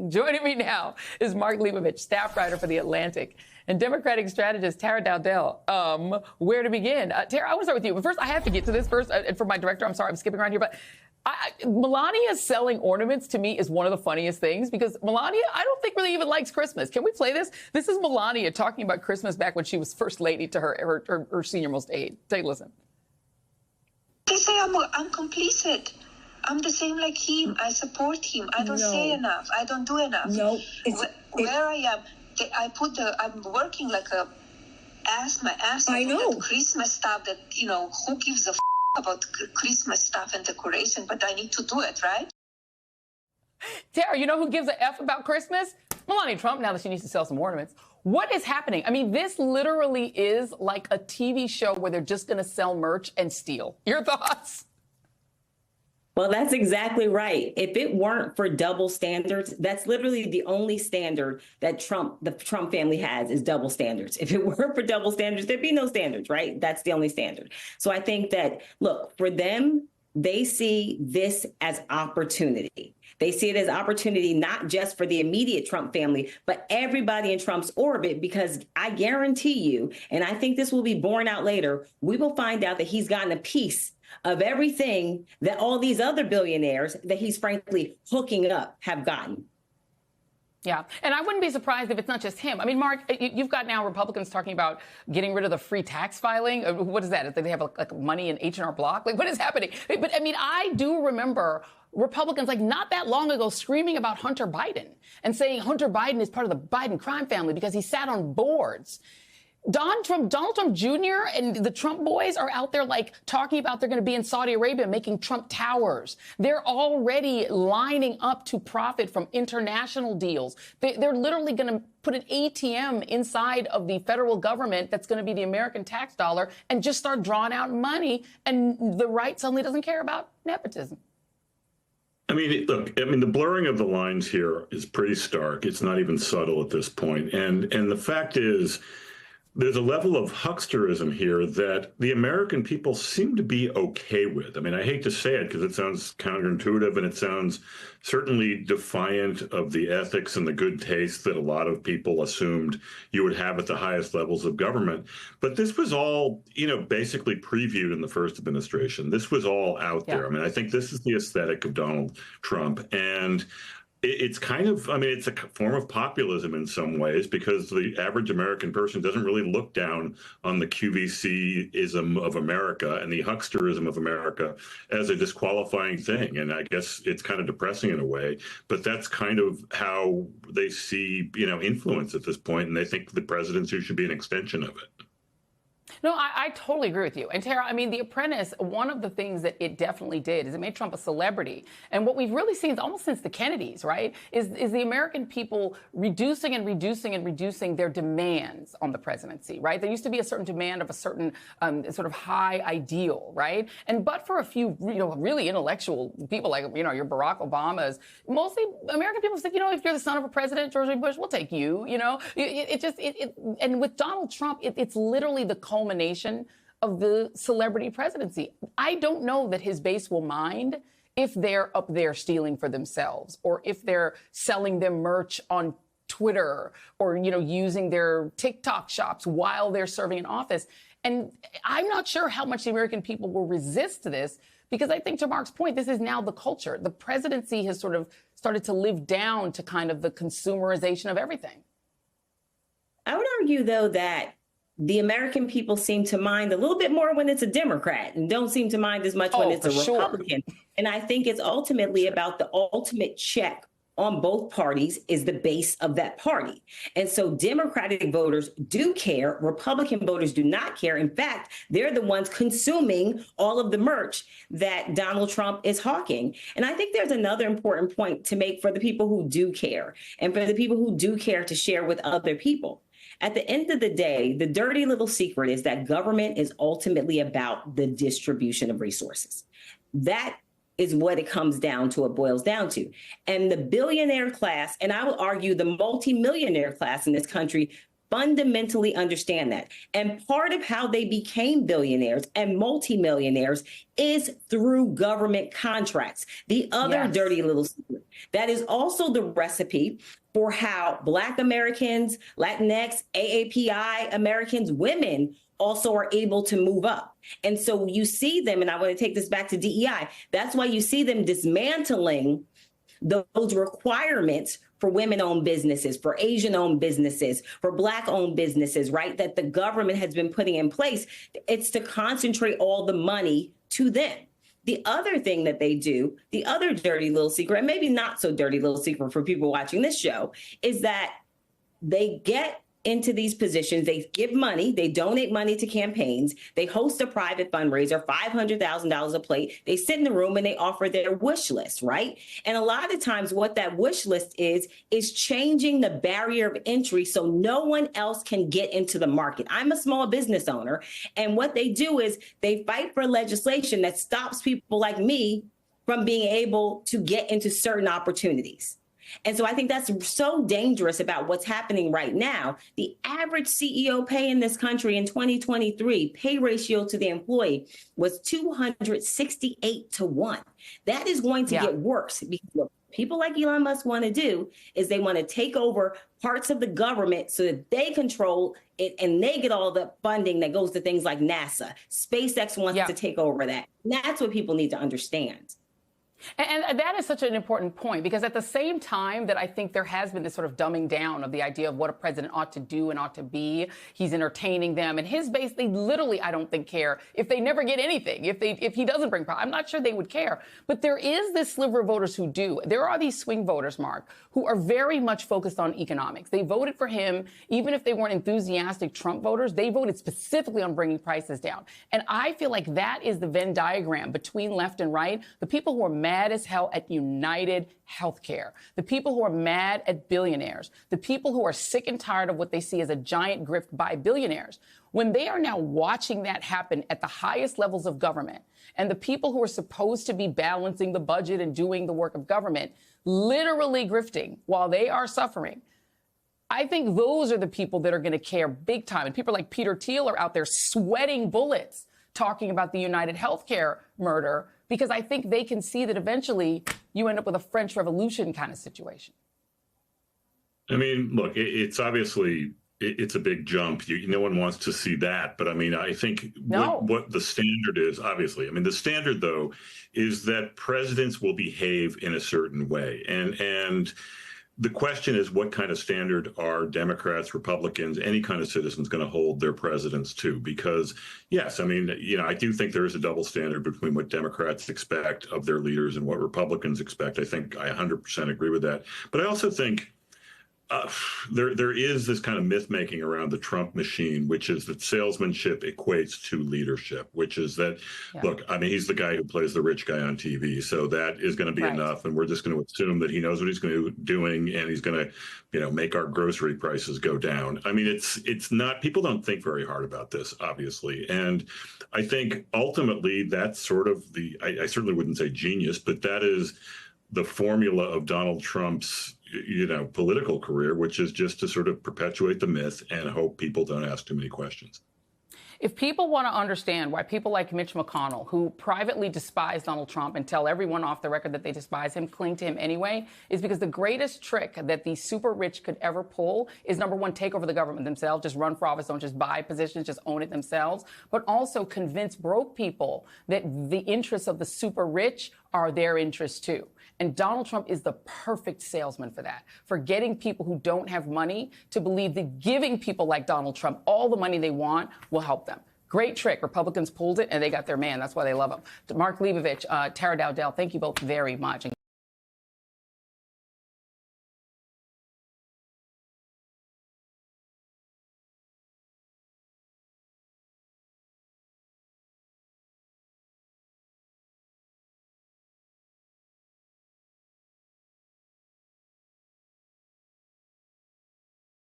Joining me now is Mark Leibovich, staff writer for The Atlantic, and Democratic strategist Tara Dowdell. Where to begin? Tara, I want to start with you. But first, I have to get to this first. And for my director, I'm sorry, I'm skipping around here. But Melania selling ornaments to me is one of the funniest things because Melania, I don't think really even likes Christmas. Can we play this? This is Melania talking about Christmas back when she was first lady to her senior most aide. Take a listen. They say I'm complicit. I'm the same like him. I support him. I don't say enough. I don't do enough. No, where I am, I'm working like my ass off. I know. That Christmas stuff that, who gives a about Christmas stuff and decoration, but I need to do it, right? Tara, you know who gives a F about Christmas? Melania Trump, now that she needs to sell some ornaments. What is happening? I mean, this literally is like a TV show where they're just going to sell merch and steal. Your thoughts? Well, that's exactly right. If it weren't for double standards, that's literally the only standard that the Trump family has is double standards. If it weren't for double standards, there'd be no standards, right? That's the only standard. So I think that, look, for them, they see this as opportunity. They see it as opportunity, not just for the immediate Trump family, but everybody in Trump's orbit, because I guarantee you, and I think this will be borne out later, we will find out that he's gotten a piece of everything that all these other billionaires that he's frankly hooking up have gotten. Yeah. And I wouldn't be surprised if it's not just him. I mean, Mark, you've got now Republicans talking about getting rid of the free tax filing. What is that? They have like money in H&R Block? Like, what is happening? But I mean, I do remember Republicans like not that long ago screaming about Hunter Biden and saying Hunter Biden is part of the Biden crime family because he sat on boards. Donald Trump Jr. and the Trump boys are out there like talking about they're going to be in Saudi Arabia making Trump towers. They're already lining up to profit from international deals. They're literally going to put an ATM inside of the federal government that's going to be the American tax dollar and just start drawing out money. And the right suddenly doesn't care about nepotism. I mean, look, the blurring of the lines here is pretty stark. It's not even subtle at this point. And the fact is, there's a level of hucksterism here that the American people seem to be okay with. I mean, I hate to say it because it sounds counterintuitive and it sounds certainly defiant of the ethics and the good taste that a lot of people assumed you would have at the highest levels of government. But this was all, basically previewed in the first administration. This was all out there. I mean, I think this is the aesthetic of Donald Trump. And it's kind of, it's a form of populism in some ways because the average American person doesn't really look down on the QVC-ism of America and the hucksterism of America as a disqualifying thing. And I guess it's kind of depressing in a way, but that's kind of how they see, influence at this point. And they think the presidency should be an extension of it. No, I totally agree with you. And Tara, The Apprentice, one of the things that it definitely did is it made Trump a celebrity. And what we've really seen almost since the Kennedys, right, is the American people reducing their demands on the presidency, right? There used to be a certain demand of a certain sort of high ideal, right? But for a few, really intellectual people like, your Barack Obamas, mostly American people think, if you're the son of a president, George W. Bush, we'll take you, and with Donald Trump, it's literally the culmination of the celebrity presidency. I don't know that his base will mind if they're up there stealing for themselves or if they're selling them merch on Twitter or, using their TikTok shops while they're serving in office. And I'm not sure how much the American people will resist this because I think to Mark's point, this is now the culture. The presidency has sort of started to live down to kind of the consumerization of everything. I would argue, though, that the American people seem to mind a little bit more when it's a Democrat and don't seem to mind as much when it's a Republican. Sure. And I think it's ultimately about the ultimate check on both parties is the base of that party. And so Democratic voters do care. Republican voters do not care. In fact, they're the ones consuming all of the merch that Donald Trump is hawking. And I think there's another important point to make for the people who do care and for the people who do care to share with other people. At the end of the day, the dirty little secret is that government is ultimately about the distribution of resources. That is what it comes down to, it boils down to. And the billionaire class, and I will argue the multimillionaire class in this country, fundamentally understand that. And part of how they became billionaires and multimillionaires is through government contracts. The other dirty little secret. That is also the recipe for how Black Americans, Latinx, AAPI Americans, women also are able to move up. And so you see them, and I want to take this back to DEI, that's why you see them dismantling those requirements for women-owned businesses, for Asian-owned businesses, for Black-owned businesses, right, that the government has been putting in place. It's to concentrate all the money to them. The other thing that they do, the other dirty little secret, and maybe not so dirty little secret for people watching this show, is that they get into these positions, they give money, they donate money to campaigns, they host a private fundraiser, $500,000 a plate, they sit in the room and they offer their wish list, right? And a lot of times what that wish list is changing the barrier of entry so no one else can get into the market. I'm a small business owner, and what they do is they fight for legislation that stops people like me from being able to get into certain opportunities. And so I think that's so dangerous about what's happening right now. The average CEO pay in this country in 2023, pay ratio to the employee, was 268 to 1. That is going to get worse, because what people like Elon Musk want to do is they want to take over parts of the government so that they control it and they get all the funding that goes to things like NASA. SpaceX wants to take over that. And that's what people need to understand. And that is such an important point, because at the same time that I think there has been this sort of dumbing down of the idea of what a president ought to do and ought to be, he's entertaining them. And his base, they literally, I don't think, care if they never get anything, if he doesn't bring power. I'm not sure they would care. But there is this sliver of voters who do. There are these swing voters, Mark, who are very much focused on economics. They voted for him, even if they weren't enthusiastic Trump voters. They voted specifically on bringing prices down. And I feel like that is the Venn diagram between left and right. The people who are mad as hell at United Healthcare, the people who are mad at billionaires, the people who are sick and tired of what they see as a giant grift by billionaires, when they are now watching that happen at the highest levels of government, and the people who are supposed to be balancing the budget and doing the work of government literally grifting while they are suffering, I think those are the people that are going to care big time. And people like Peter Thiel are out there sweating bullets talking about the United Healthcare murder, because I think they can see that eventually you end up with a French Revolution kind of situation. I mean, look, it's obviously, it's a big jump. No one wants to see that. But I mean, I think what the standard is, obviously, I mean, the standard, though, is that presidents will behave in a certain way. And the question is, what kind of standard are Democrats, Republicans, any kind of citizens going to hold their presidents to? Because, yes, I mean, I do think there is a double standard between what Democrats expect of their leaders and what Republicans expect. I think I 100% agree with that. But I also think there is this kind of myth making around the Trump machine, which is that salesmanship equates to leadership, which is that, look, I mean, he's the guy who plays the rich guy on TV. So that is going to be enough. And we're just going to assume that he knows what he's going to be doing, and he's going to, make our grocery prices go down. I mean, it's not, people don't think very hard about this, obviously. And I think ultimately that's sort of I certainly wouldn't say genius, but that is the formula of Donald Trump's political career, which is just to sort of perpetuate the myth and hope people don't ask too many questions. If people want to understand why people like Mitch McConnell, who privately despise Donald Trump and tell everyone off the record that they despise him, cling to him anyway, is because the greatest trick that the super rich could ever pull is, number one, take over the government themselves, just run for office, don't just buy positions, just own it themselves, but also convince broke people that the interests of the super rich are their interests too. And Donald Trump is the perfect salesman for that, for getting people who don't have money to believe that giving people like Donald Trump all the money they want will help them. Great trick. Republicans pulled it, and they got their man. That's why they love him. Mark Leibovich, Tara Dowdell, thank you both very much.